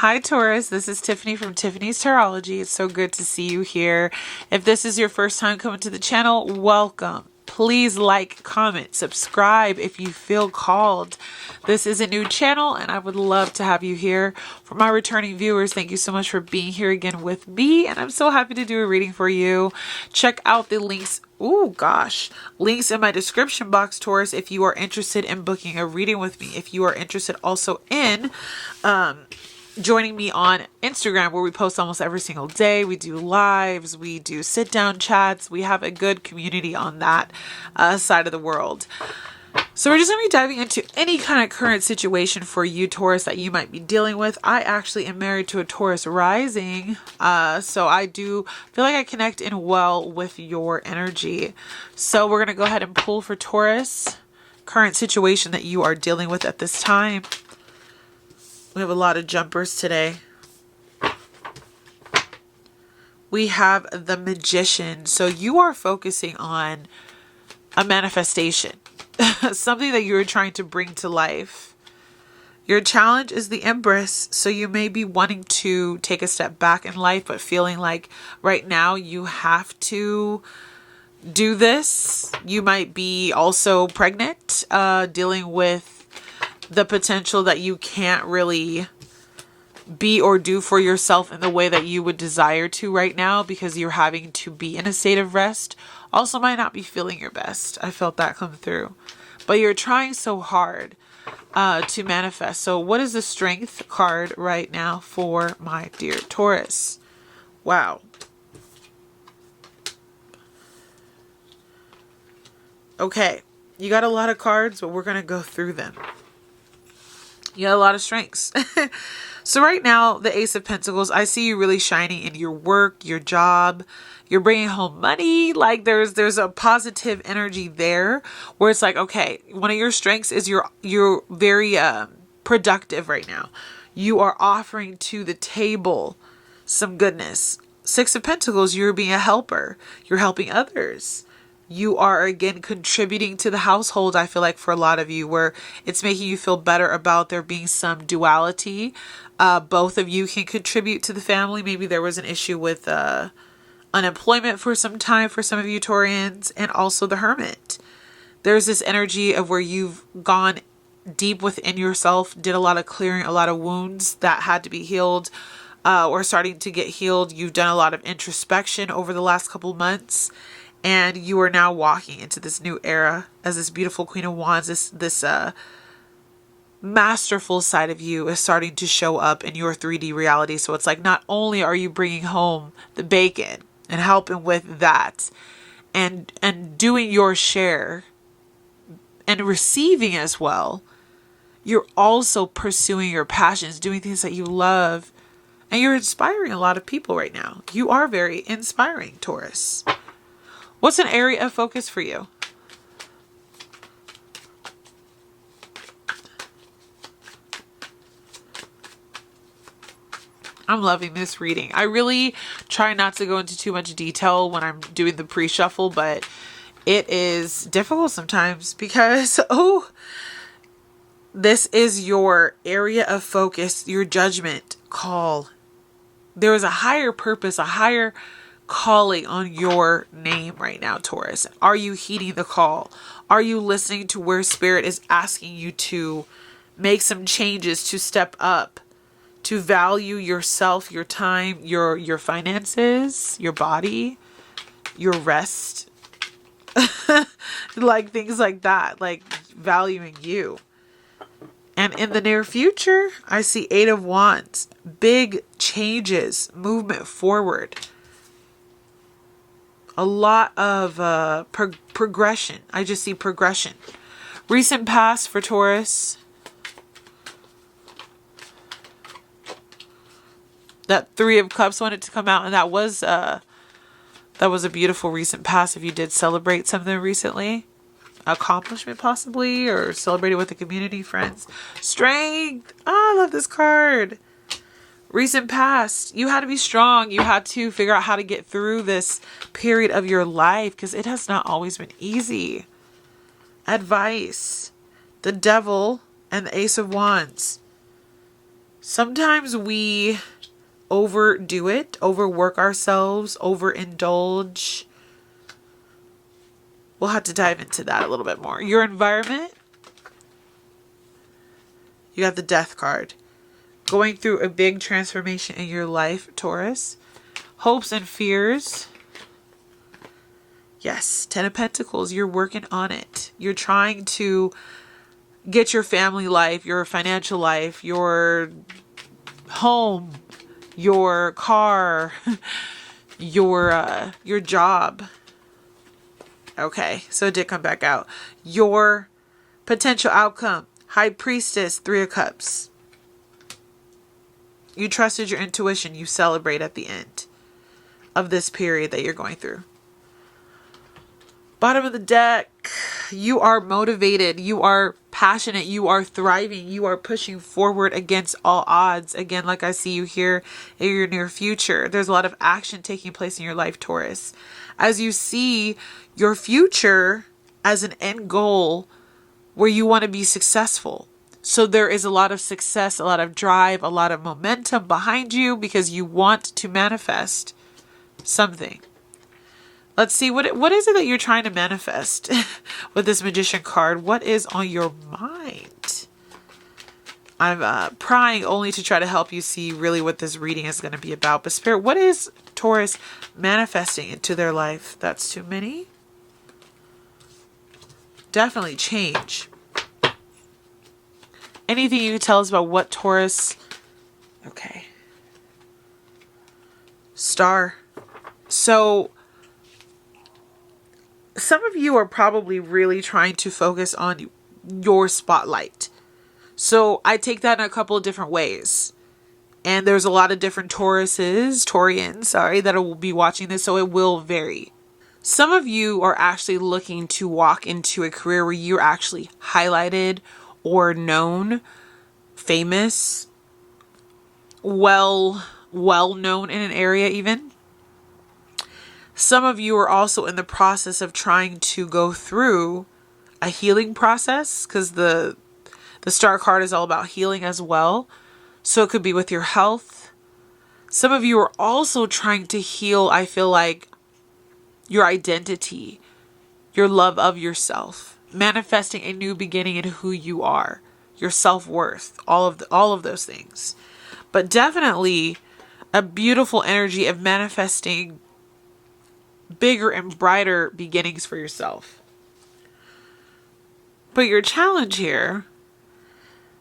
Hi Taurus, this is Tiffany from Tiffany's Tarology. It's so good to see you here. If this is your first time coming to the channel, welcome. Please like, comment, subscribe if you feel called. This is a new channel and I would love to have you here. For my returning viewers, thank you so much for being here again with me, and I'm so happy to do a reading for you. Check out the links links in my description box, Taurus, if you are interested in booking a reading with me. If you are interested also in joining me on Instagram, where we post almost every single day. We do lives, we do sit down chats. We have a good community on that side of the world. So we're just going to be diving into any kind of current situation for you, Taurus, that you might be dealing with. I actually am married to a Taurus rising, so I do feel like I connect in well with your energy. So we're going to go ahead and pull for Taurus, current situation that you are dealing with at this time. We have a lot of jumpers today. We have the Magician. So you are focusing on a manifestation, something that you're trying to bring to life. Your challenge is the Empress. So you may be wanting to take a step back in life, but feeling like right now you have to do this. You might be also pregnant, dealing with the potential that you can't really be or do for yourself in the way that you would desire to right now, because you're having to be in a state of rest. Also might not be feeling your best. I felt that come through. But you're trying so hard to manifest. So what is the Strength card right now for my dear Taurus? Wow. Okay. You got a lot of cards, but we're going to go through them. You got a lot of strengths. So right now, the Ace of Pentacles, I see you really shining in your work, your job. You're bringing home money. Like there's a positive energy there where it's like, okay, one of your strengths is you're very productive right now. You are offering to the table some goodness. Six of Pentacles, you're being a helper. You're helping others. You are again contributing to the household, I feel like, for a lot of you, where it's making you feel better about there being some duality. Both of you can contribute to the family. Maybe there was an issue with unemployment for some time for some of you Taurians, and also the Hermit. There's this energy of where you've gone deep within yourself, did a lot of clearing, a lot of wounds that had to be healed or starting to get healed. You've done a lot of introspection over the last couple months. And you are now walking into this new era as this beautiful Queen of Wands. This masterful side of you is starting to show up in your 3D reality. So it's like, not only are you bringing home the bacon and helping with that and doing your share and receiving as well, you're also pursuing your passions, doing things that you love. And you're inspiring a lot of people right now. You are very inspiring, Taurus. What's an area of focus for you? I'm loving this reading. I really try not to go into too much detail when I'm doing the pre-shuffle, but it is difficult sometimes because, this is your area of focus, your judgment call. There is a higher purpose, a higher calling on your name right now, Taurus. Are you heeding the call? Are you listening to where Spirit is asking you to make some changes, to step up, to value yourself, your time, your finances, your body, your rest? Like things like that, like valuing you. And in the near future, I see Eight of Wands, big changes, movement forward. A lot of progression. I just see progression. Recent past for Taurus. That Three of Cups wanted to come out, and that was a beautiful recent past. If you did celebrate something recently, accomplishment possibly, or celebrated with the community, friends. Strength. Oh, I love this card. Recent past, you had to be strong. You had to figure out how to get through this period of your life because it has not always been easy. Advice, the Devil, and the Ace of Wands. Sometimes we overdo it, overwork ourselves, overindulge. We'll have to dive into that a little bit more. Your environment. You got the Death card. Going through a big transformation in your life, Taurus. Hopes and fears. Yes, 10 of Pentacles. You're working on it. You're trying to get your family life, your financial life, your home, your car, your job. Okay, so it did come back out. Your potential outcome. High Priestess, 3 of Cups. You trusted your intuition. You celebrate at the end of this period that you're going through. Bottom of the deck. You are motivated. You are passionate. You are thriving. You are pushing forward against all odds. Again, like I see you here in your near future. There's a lot of action taking place in your life, Taurus. As you see your future as an end goal where you want to be successful. So there is a lot of success, a lot of drive, a lot of momentum behind you because you want to manifest something. Let's see, what is it that you're trying to manifest with this Magician card? What is on your mind? I'm prying only to try to help you see really what this reading is going to be about. But Spirit, what is Taurus manifesting into their life? That's too many. Definitely change. Anything you can tell us about what Taurus... Okay. Star. So... some of you are probably really trying to focus on your spotlight. So I take that in a couple of different ways. And there's a lot of different Taurians, that will be watching this, so it will vary. Some of you are actually looking to walk into a career where you're actually highlighted or known, famous, well known in an area even. Some of you are also in the process of trying to go through a healing process because the Star card is all about healing as well. So it could be with your health. Some of you are also trying to heal, I feel like, your identity, your love of yourself, manifesting a new beginning in who you are, your self-worth, all of those things. But definitely a beautiful energy of manifesting bigger and brighter beginnings for yourself. But your challenge here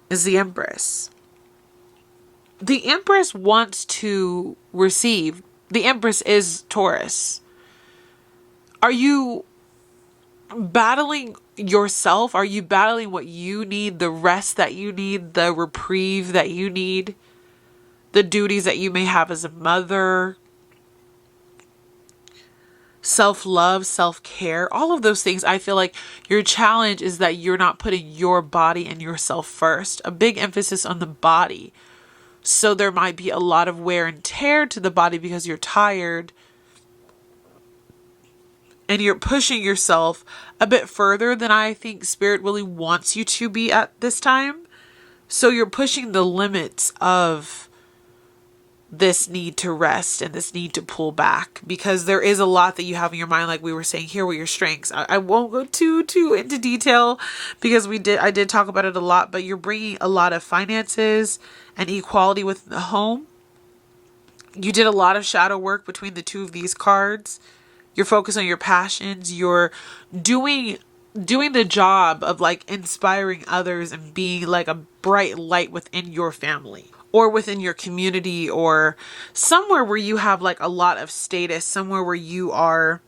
is the Empress. The Empress wants to receive. The Empress is Taurus. Are you battling yourself? Are you battling what you need, the rest that you need, the reprieve that you need, the duties that you may have as a mother, self-love, self-care, all of those things? I feel like your challenge is that you're not putting your body and yourself first. A big emphasis on the body. So there might be a lot of wear and tear to the body because you're tired. And you're pushing yourself a bit further than I think Spirit really wants you to be at this time. So you're pushing the limits of this need to rest and this need to pull back, because there is a lot that you have in your mind, like we were saying here with your strengths. I won't go too into detail because I did talk about it a lot, but you're bringing a lot of finances and equality within the home. You did a lot of shadow work between the two of these cards. You're focused on your passions. You're doing the job of like inspiring others and being like a bright light within your family or within your community or somewhere where you have like a lot of status, somewhere where you are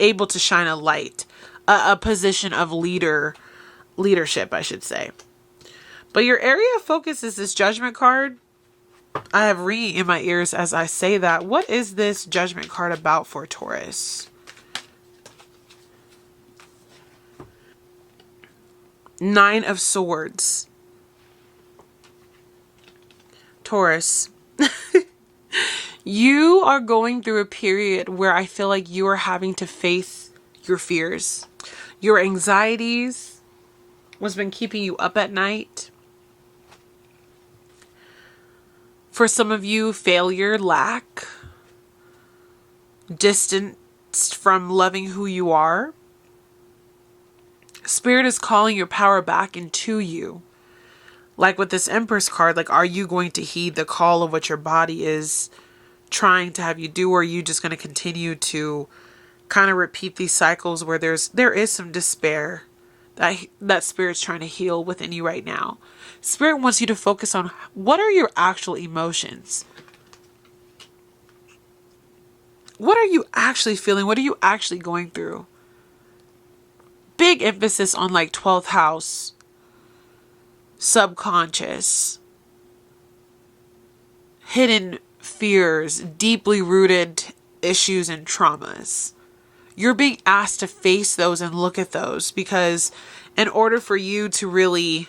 able to shine a light, a position of leadership, I should say. But your area of focus is this Judgment card. I have ringing in my ears as I say that. What is this Judgment card about for Taurus? Nine of Swords. Taurus, you are going through a period where I feel like you are having to face your fears, your anxieties, what's been keeping you up at night. For some of you, failure, lack, distanced from loving who you are. Spirit is calling your power back into you. Like with this Empress card, like, are you going to heed the call of what your body is trying to have you do? Or are you just going to continue to kind of repeat these cycles where there is some despair that Spirit's trying to heal within you right now? Spirit wants you to focus on what are your actual emotions? What are you actually feeling? What are you actually going through? Big emphasis on like 12th house, subconscious, hidden fears, deeply rooted issues and traumas. You're being asked to face those and look at those, because in order for you to really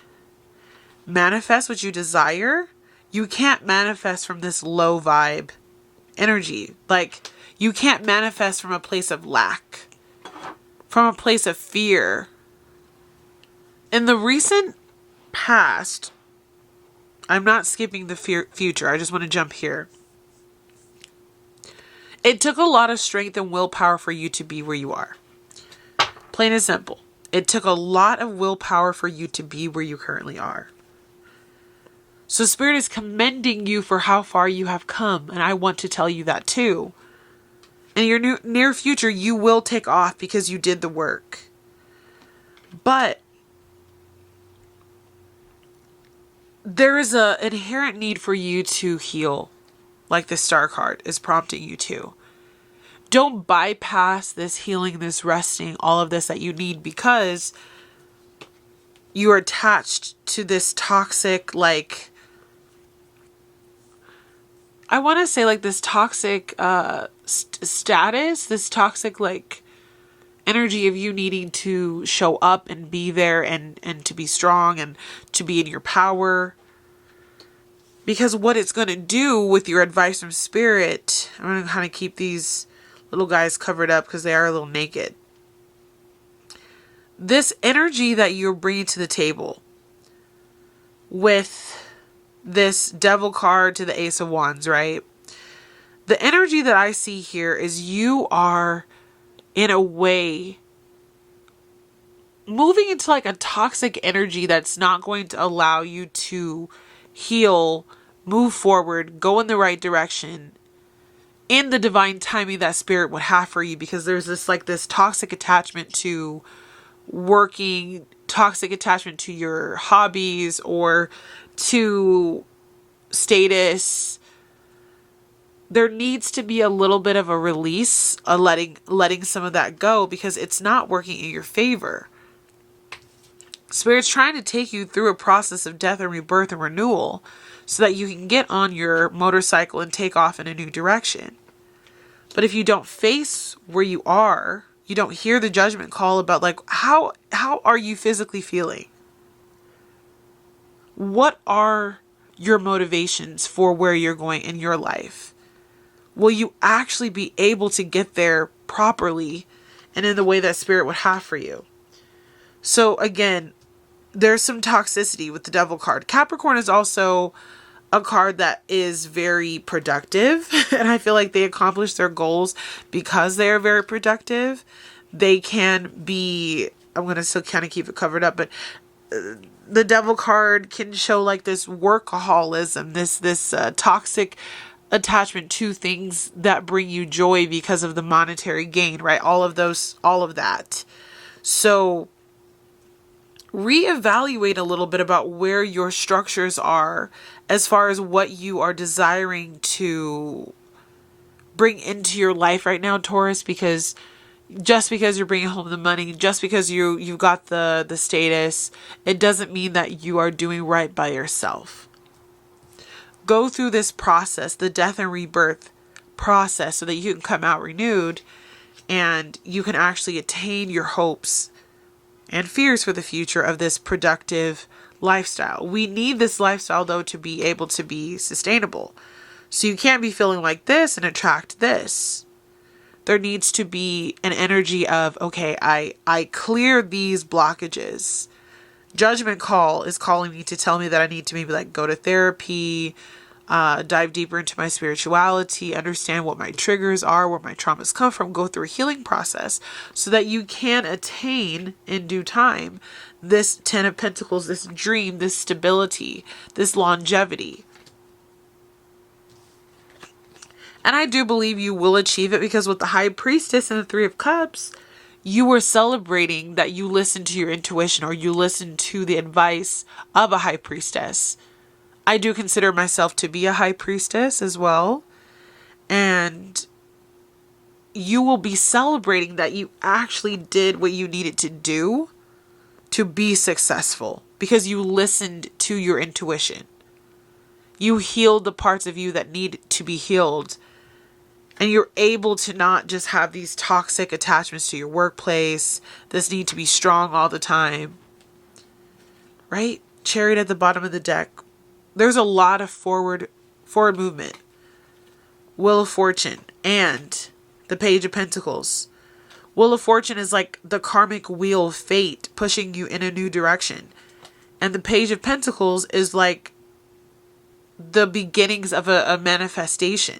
manifest what you desire, you can't manifest from this low vibe energy. Like, you can't manifest from a place of lack, from a place of fear. In the recent past, I'm not skipping the future. I just want to jump here. It took a lot of strength and willpower for you to be where you are. Plain and simple. It took a lot of willpower for you to be where you currently are. So Spirit is commending you for how far you have come. And I want to tell you that too. In your near future, you will take off because you did the work. But there is an inherent need for you to heal, like the Star card is prompting you to. Don't bypass this healing, this resting, all of this that you need, because you are attached to this toxic, like, I want to say like this toxic status, this toxic like energy of you needing to show up and be there and to be strong and to be in your power. Because what it's going to do with your advice from Spirit, I'm going to kind of keep these little guys covered up because they are a little naked. This energy that you're bringing to the table with this Devil card to the Ace of Wands, right? The energy that I see here is you are, in a way, moving into like a toxic energy that's not going to allow you to heal, move forward, go in the right direction, in the divine timing that Spirit would have for you, because there's this toxic attachment to working, toxic attachment to your hobbies or to status. There needs to be a little bit of a release, a letting some of that go, because it's not working in your favor. Spirit's trying to take you through a process of death and rebirth and renewal so that you can get on your motorcycle and take off in a new direction. But if you don't face where you are, you don't hear the judgment call about like, how are you physically feeling? What are your motivations for where you're going in your life? Will you actually be able to get there properly and in the way that Spirit would have for you? So again, there's some toxicity with the Devil card. Capricorn is also a card that is very productive, and I feel like they accomplish their goals because they are very productive. They can be, I'm going to still kind of keep it covered up, but the Devil card can show like this workaholism, this toxic attachment to things that bring you joy because of the monetary gain, right? All of that. So reevaluate a little bit about where your structures are as far as what you are desiring to bring into your life right now, Taurus, because just because you're bringing home the money, just because you've got the status, it doesn't mean that you are doing right by yourself. Go through this process, the death and rebirth process, so that you can come out renewed and you can actually attain your hopes and fears for the future of this productive lifestyle. We need this lifestyle, though, to be able to be sustainable. So you can't be feeling like this and attract this. There needs to be an energy of, okay, I clear these blockages. Judgment call is calling me to tell me that I need to maybe like go to therapy, dive deeper into my spirituality, understand what my triggers are, where my traumas come from, go through a healing process so that you can attain in due time this 10 of Pentacles, this dream, this stability, this longevity. And I do believe you will achieve it, because with the High Priestess and the Three of Cups, you were celebrating that you listened to your intuition, or you listened to the advice of a High Priestess. I do consider myself to be a High Priestess as well. And you will be celebrating that you actually did what you needed to do to be successful, because you listened to your intuition. You healed the parts of you that need to be healed. And you're able to not just have these toxic attachments to your workplace, this need to be strong all the time. Right? Chariot at the bottom of the deck. There's a lot of forward movement. Wheel of Fortune and the Page of Pentacles. Wheel of Fortune is like the karmic wheel of fate pushing you in a new direction. And the Page of Pentacles is like the beginnings of a manifestation.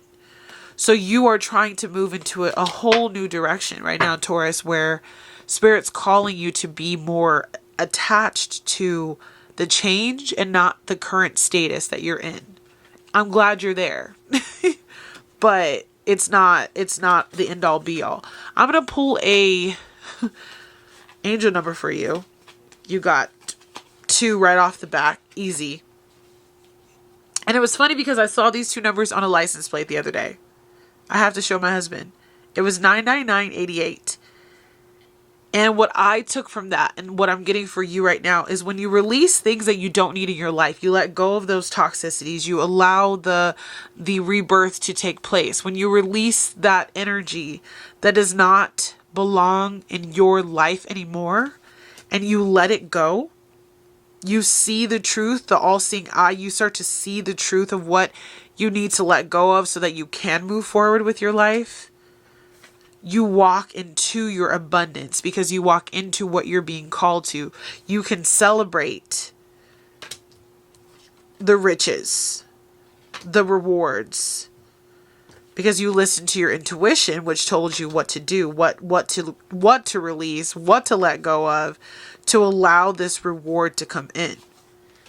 So you are trying to move into a whole new direction right now, Taurus, where Spirit's calling you to be more attached to the change and not the current status that you're in. I'm glad you're there, but it's not the end all be all. I'm going to pull a angel number for you. You got 2 right off the back. Easy. And it was funny because I saw these 2 numbers on a license plate the other day. I have to show my husband. It was 99988. And what I took from that, and what I'm getting for you right now, is when you release things that you don't need in your life, you let go of those toxicities, you allow the rebirth to take place. When you release that energy that does not belong in your life anymore, and you let it go, you see the truth, the all-seeing eye. You start to see the truth of what you need to let go of so that you can move forward with your life. You walk into your abundance because you walk into what you're being called to. You can celebrate the riches, the rewards, because you listened to your intuition, which told you what to do, what to release, what to let go of, to allow this reward to come in.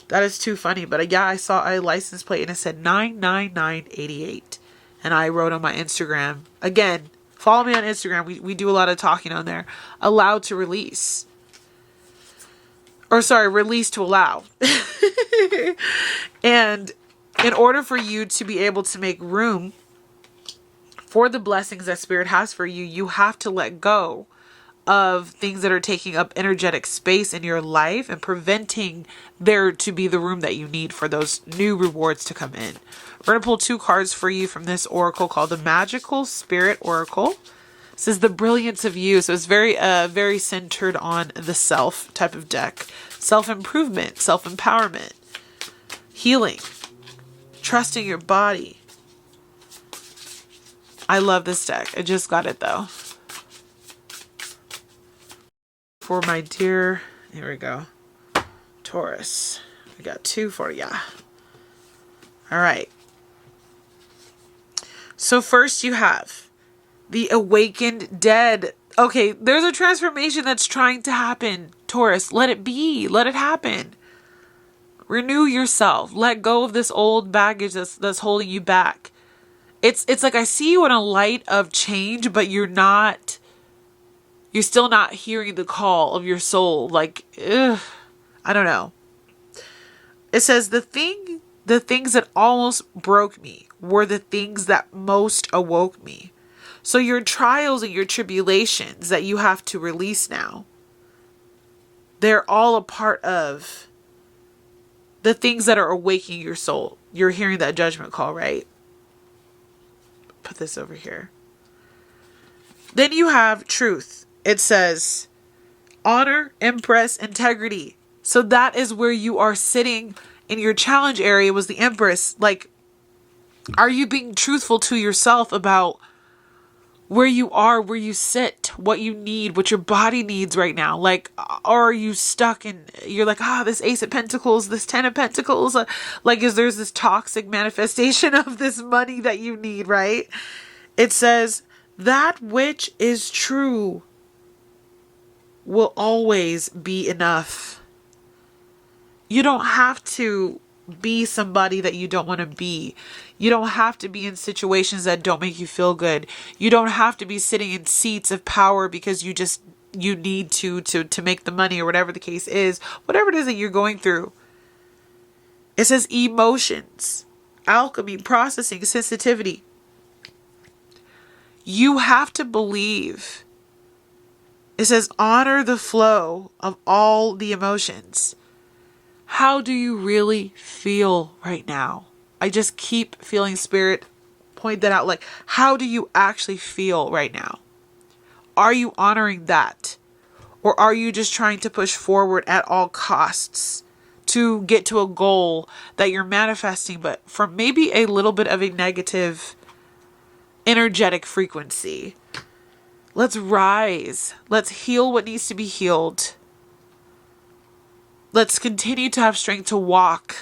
That is too funny. But yeah, I saw a license plate and it said 99988. And I wrote on my Instagram, again, follow me on Instagram. We do a lot of talking on there. Allowed to release. Or sorry, release to allow. And in order for you to be able to make room for the blessings that Spirit has for you, you have to let go of things that are taking up energetic space in your life and preventing there to be the room that you need for those new rewards to come in. We're going to pull 2 cards for you from this oracle called the Magical Spirit Oracle. This is the brilliance of you. So it's very centered on the self type of deck. Self-improvement, self-empowerment, healing, trusting your body. I love this deck. I just got it though. For my dear, here we go, Taurus. We got 2 for ya. All right. So first you have the Awakened Dead. Okay, there's a transformation that's trying to happen, Taurus. Let it be. Let it happen. Renew yourself. Let go of this old baggage that's holding you back. It's like I see you in a light of change, but you're still not hearing the call of your soul. Like, I don't know. It says the things that almost broke me were the things that most awoke me. So your trials and your tribulations that you have to release now, they're all a part of the things that are awakening your soul. You're hearing that judgment call, right? Put this over here. Then you have truth. It says honor, Empress, integrity. So that is where you are sitting in your challenge area, was the Empress. Like, are you being truthful to yourself about where you are, where you sit, what you need, what your body needs right now. Like, or are you stuck and you're like, this Ace of Pentacles, this Ten of Pentacles, like, there's this toxic manifestation of this money that you need, right? It says, that which is true will always be enough. You don't have to be somebody that you don't want to be. You don't have to be in situations that don't make you feel good. You don't have to be sitting in seats of power because you need to make the money, or whatever the case is, whatever it is that you're going through. It says emotions, alchemy, processing, sensitivity. You have to believe. It says honor the flow of all the emotions. How do you really feel right now? I just keep feeling Spirit point that out. Like, how do you actually feel right now? Are you honoring that? Or are you just trying to push forward at all costs to get to a goal that you're manifesting, but from maybe a little bit of a negative energetic frequency? Let's rise. Let's heal what needs to be healed. Let's continue to have strength to walk,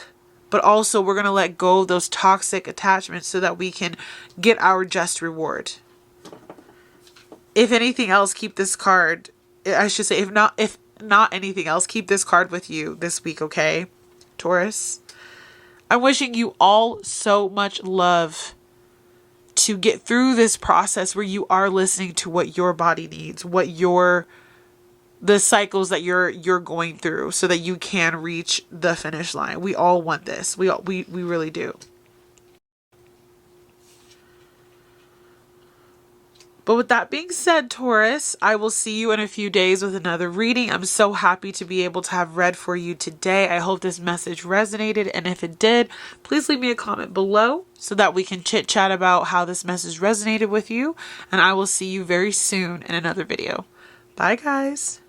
but also we're going to let go of those toxic attachments so that we can get our just reward. If anything else, keep this card. I should say, if not anything else, keep this card with you this week, okay, Taurus? I'm wishing you all so much love to get through this process where you are listening to what your body needs, the cycles that you're going through, so that you can reach the finish line. We all want this. We really do. But with that being said, Taurus, I will see you in a few days with another reading. I'm so happy to be able to have read for you today. I hope this message resonated. And if it did, please leave me a comment below so that we can chit chat about how this message resonated with you. And I will see you very soon in another video. Bye, guys.